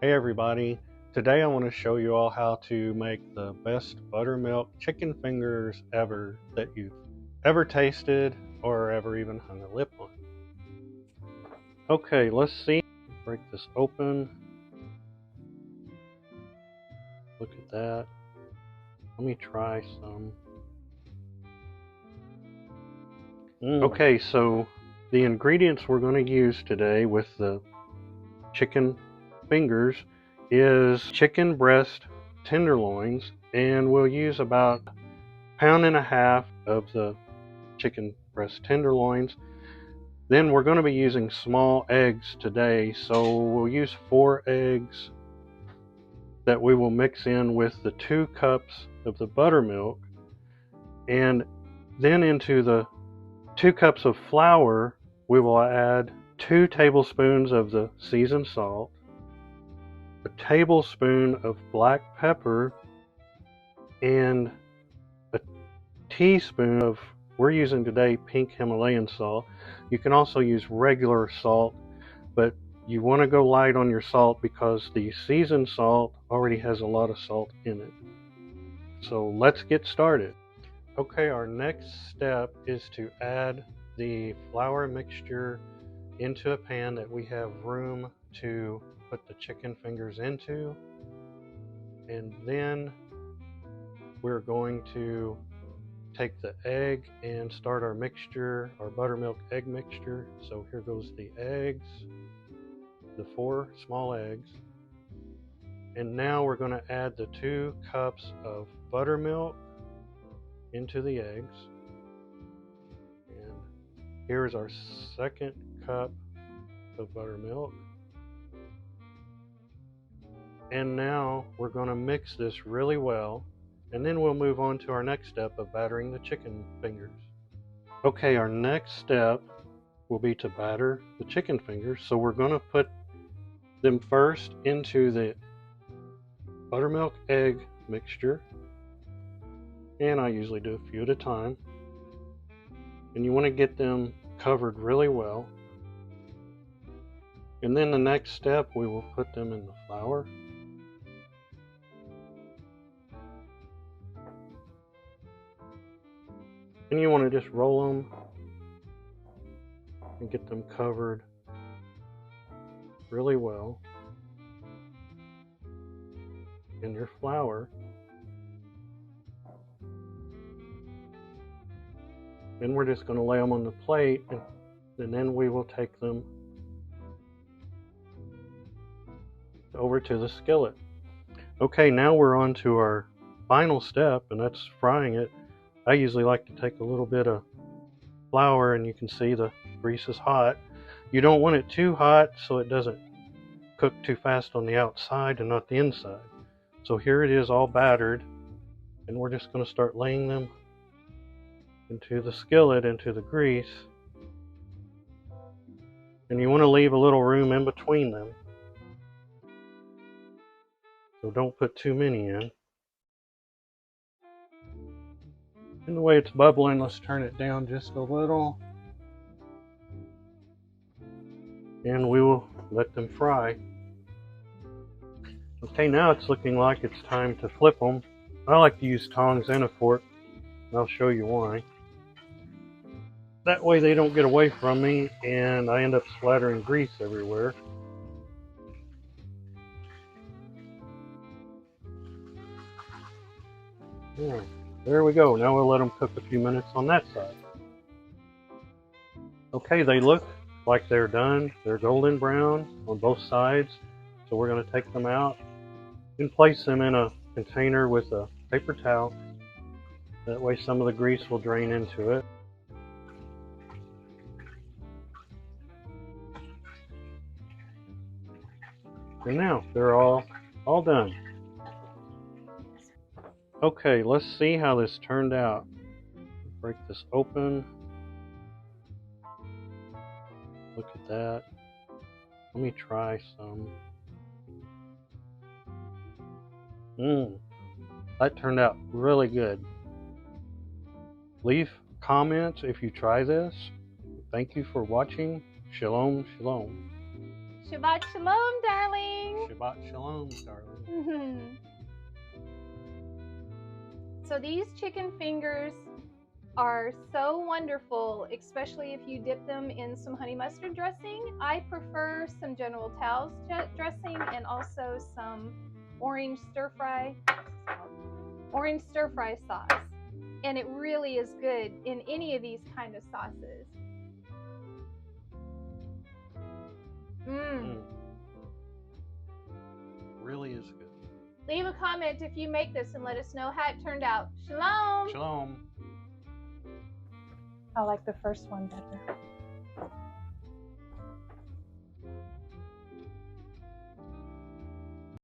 Hey everybody, today I want to show you all how to make the best buttermilk chicken fingers ever that you've ever tasted or ever even hung a lip on. Okay, let's see. Break this open. Look at that. Let me try some. Okay, so the ingredients we're going to use today with the chicken fingers is chicken breast tenderloins, and we'll use about 1.5 pounds of the chicken breast tenderloins. Then we're going to be using small eggs today, so we'll use 4 eggs that we will mix in with the 2 cups of the buttermilk, and then into the 2 cups of flour we will add 2 tablespoons of the seasoned salt, a tablespoon of black pepper, and a teaspoon of, we're using today, pink Himalayan salt. You can also use regular salt, but you want to go light on your salt because the seasoned salt already has a lot of salt in it. So let's get started. Okay, our next step is to add the flour mixture into a pan that we have room to put the chicken fingers into, and then we're going to take the egg and start our mixture, our buttermilk egg mixture. So here goes the eggs, the 4 small eggs, and now we're going to add the 2 cups of buttermilk into the eggs, and here's our 2nd cup of buttermilk. And now we're going to mix this really well, and then we'll move on to our next step of battering the chicken fingers. Okay, our next step will be to batter the chicken fingers. So we're going to put them first into the buttermilk egg mixture, and I usually do a few at a time, and you want to get them covered really well. And then the next step, we will put them in the flour. And you want to just roll them and get them covered really well in your flour. Then we're just going to lay them on the plate, and then we will take them over to the skillet. Okay, now we're on to our final step, and that's frying it. I usually like to take a little bit of flour, and you can see the grease is hot. You don't want it too hot so it doesn't cook too fast on the outside and not the inside. So here it is all battered, and we're just going to start laying them into the skillet, into the grease. And you want to leave a little room in between them, so don't put too many in. And the way it's bubbling, let's turn it down just a little, and we will let them fry. Okay, now it's looking like it's time to flip them. I like to use tongs and a fork, and I'll show you why. That way they don't get away from me and I end up splattering grease everywhere. Yeah, there we go. Now we'll let them cook a few minutes on that side. Okay, they look like they're done. They're golden brown on both sides. So we're going to take them out and place them in a container with a paper towel. That way some of the grease will drain into it. And now they're all done. Okay, let's see how this turned out. Break this open. Look at that. Let me try some. That turned out really good. Leave comments if you try this. Thank you for watching. Shalom, shalom. Shabbat shalom, darling. Shabbat shalom, darling. So these chicken fingers are so wonderful, especially if you dip them in some honey mustard dressing. I prefer some General Tso's dressing and also some orange stir-fry sauce. And it really is good in any of these kind of sauces. Really is good. Leave a comment if you make this and let us know how it turned out. Shalom. Shalom. I like the first one better.